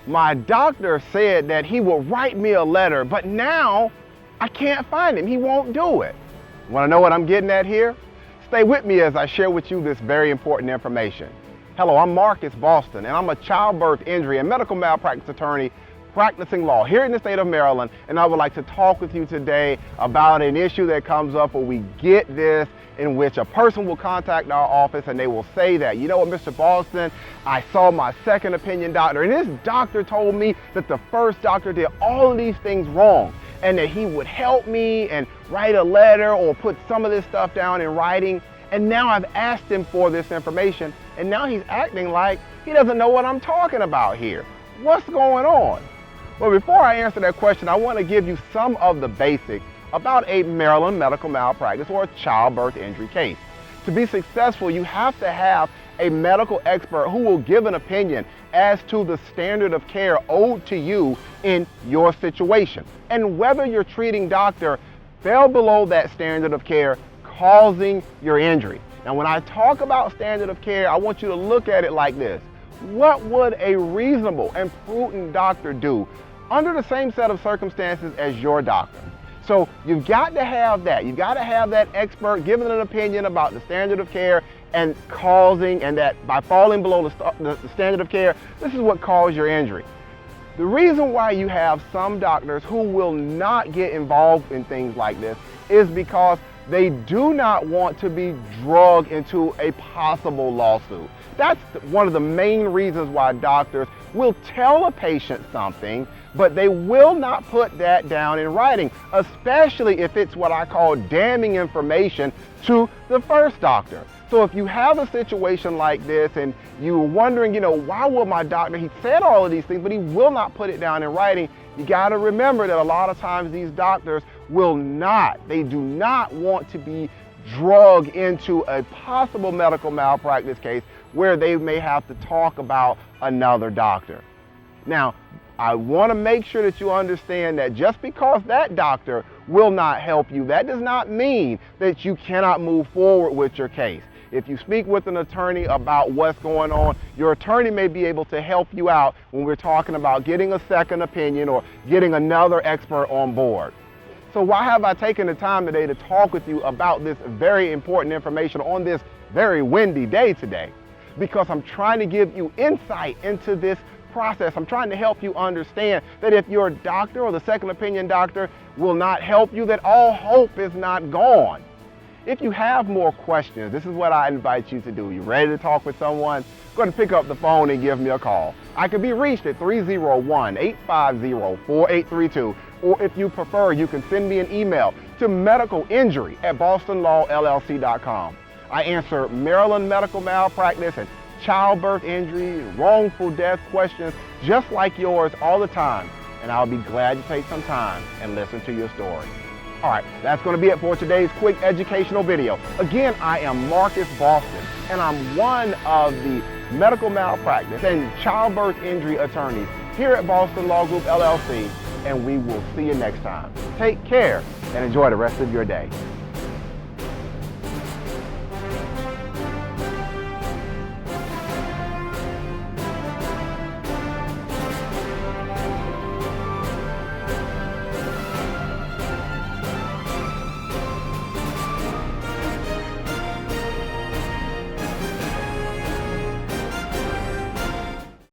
My doctor said that he would write me a letter, but now I can't find him. He won't do it. Want to know what I'm getting at here? Stay with me as I share with you this very important information. Hello, I'm Marcus Boston, and I'm a childbirth injury and medical malpractice attorney practicing law here in the state of Maryland, and I would like to talk with you today about an issue that comes up where we get this, in which a person will contact our office and they will say that, you know what, Mr. Boston, I saw my second opinion doctor, and this doctor told me that the first doctor did all of these things wrong, and that he would help me and write a letter or put some of this stuff down in writing, and now I've asked him for this information, and now he's acting like he doesn't know what I'm talking about here. What's going on? Well, before I answer that question, I want to give you some of the basics about a Maryland medical malpractice or a childbirth injury case. To be successful, you have to have a medical expert who will give an opinion as to the standard of care owed to you in your situation, and whether your treating doctor fell below that standard of care causing your injury. Now, when I talk about standard of care, I want you to look at it like this. What would a reasonable and prudent doctor do under the same set of circumstances as your doctor? So you've got to have that. You've got to have that expert giving an opinion about the standard of care and causing, and that by falling below the standard of care, this is what caused your injury. The reason why you have some doctors who will not get involved in things like this is because they do not want to be dragged into a possible lawsuit. That's one of the main reasons why doctors will tell a patient something, but they will not put that down in writing, especially if it's what I call damning information to the first doctor. So if you have a situation like this and you're wondering, you know, why will my doctor, he said all of these things, but he will not put it down in writing, you got to remember that a lot of times these doctors will not, they do not want to be dragged into a possible medical malpractice case where they may have to talk about another doctor. Now, I want to make sure that you understand that just because that doctor will not help you, that does not mean that you cannot move forward with your case. If you speak with an attorney about what's going on, your attorney may be able to help you out when we're talking about getting a second opinion or getting another expert on board. So why have I taken the time today to talk with you about this very important information on this very windy day today? Because I'm trying to give you insight into this process. I'm trying to help you understand that if your doctor or the second opinion doctor will not help you, that all hope is not gone. If you have more questions, this is what I invite you to do. You ready to talk with someone? Go ahead and pick up the phone and give me a call. I can be reached at 301-850-4832, or if you prefer, you can send me an email to medicalinjury@bostonlawllc.com. I answer Maryland medical malpractice and childbirth injury, wrongful death questions just like yours all the time, and I'll be glad to take some time and listen to your story. All right, that's going to be it for today's quick educational video. Again, I am Marcus Boston, and I'm one of the medical malpractice and childbirth injury attorneys here at Boston Law Group LLC, and we will see you next time. Take care and enjoy the rest of your day.